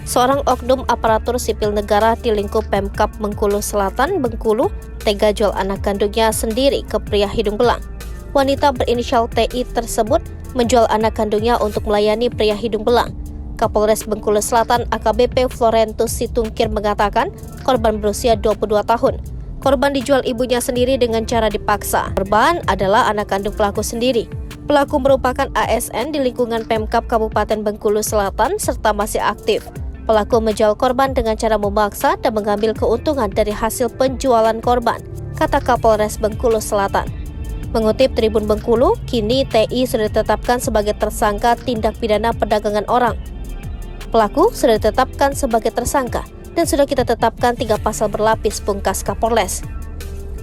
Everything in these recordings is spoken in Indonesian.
Seorang oknum aparatur sipil negara di lingkup Pemkab Bengkulu Selatan, Bengkulu, tega jual anak kandungnya sendiri ke pria hidung belang. Wanita berinisial TI tersebut menjual anak kandungnya untuk melayani pria hidung belang. Kapolres Bengkulu Selatan AKBP Florentus Situngkir mengatakan korban berusia 22 tahun. Korban dijual ibunya sendiri dengan cara dipaksa. Korban adalah anak kandung pelaku sendiri. Pelaku merupakan ASN di lingkungan Pemkab Kabupaten Bengkulu Selatan serta masih aktif. Pelaku menjual korban dengan cara memaksa dan mengambil keuntungan dari hasil penjualan korban, kata Kapolres Bengkulu Selatan. Mengutip Tribun Bengkulu, kini TI sudah ditetapkan sebagai tersangka tindak pidana perdagangan orang. Pelaku sudah ditetapkan sebagai tersangka dan sudah kita tetapkan 3 pasal berlapis, pungkas Kapolres.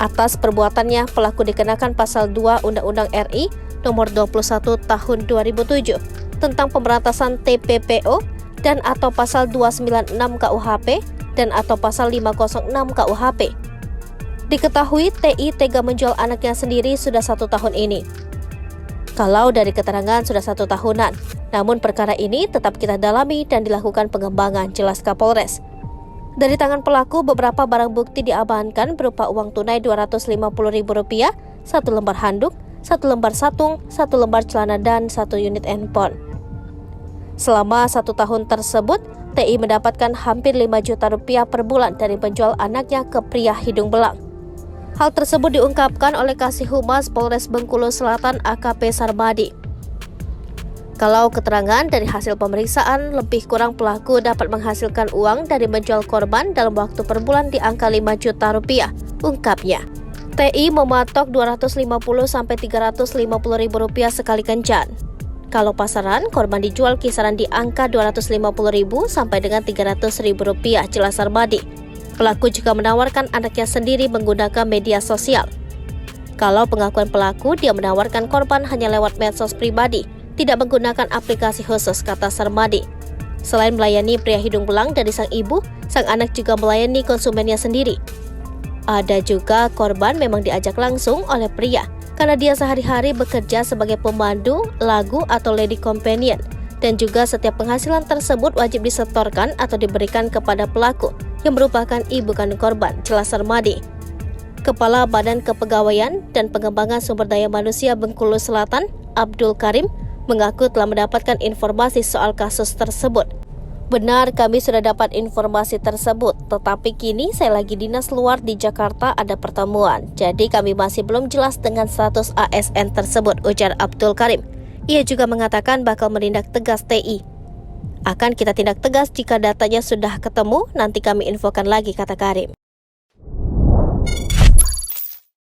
Atas perbuatannya, pelaku dikenakan pasal 2 Undang-Undang RI nomor 21 tahun 2007 tentang pemberantasan TPPO dan atau pasal 296 KUHP dan atau pasal 506 KUHP. Diketahui TI tega menjual anaknya sendiri sudah 1 tahun ini. Kalau dari keterangan sudah 1 tahunan, namun perkara ini tetap kita dalami dan dilakukan pengembangan, jelas Kapolres. Dari tangan pelaku, beberapa barang bukti diamankan berupa uang tunai Rp250.000, 1 lembar handuk, 1 lembar satung, 1 lembar celana dan 1 unit handphone. Selama 1 tahun tersebut, TI mendapatkan hampir Rp5 juta per bulan dari penjual anaknya ke pria hidung belang. Hal tersebut diungkapkan oleh Kasih Humas Polres Bengkulu Selatan AKP Sarmadi. Kalau keterangan dari hasil pemeriksaan, lebih kurang pelaku dapat menghasilkan uang dari menjual korban dalam waktu per bulan di angka Rp5 juta, ungkapnya. TI mematok Rp250-350.000 sekali kencan. Kalau pasaran, korban dijual kisaran di angka Rp250.000 sampai dengan Rp300.000, jelas Sarmadi. Pelaku juga menawarkan anaknya sendiri menggunakan media sosial. Kalau pengakuan pelaku, dia menawarkan korban hanya lewat medsos pribadi, tidak menggunakan aplikasi khusus, kata Sarmadi. Selain melayani pria hidung belang dari sang ibu, sang anak juga melayani konsumennya sendiri. Ada juga korban memang diajak langsung oleh pria, karena dia sehari-hari bekerja sebagai pemandu, lagu atau lady companion, dan juga setiap penghasilan tersebut wajib disetorkan atau diberikan kepada pelaku yang merupakan ibu kandung korban, jelas Sarmadi. Kepala Badan Kepegawaian dan Pengembangan Sumber Daya Manusia Bengkulu Selatan, Abdul Karim, mengaku telah mendapatkan informasi soal kasus tersebut. Benar, kami sudah dapat informasi tersebut, tetapi kini saya lagi dinas luar di Jakarta, ada pertemuan. Jadi kami masih belum jelas dengan status ASN tersebut, ujar Abdul Karim. Ia juga mengatakan bakal menindak tegas TI. Akan kita tindak tegas jika datanya sudah ketemu, nanti kami infokan lagi, kata Karim.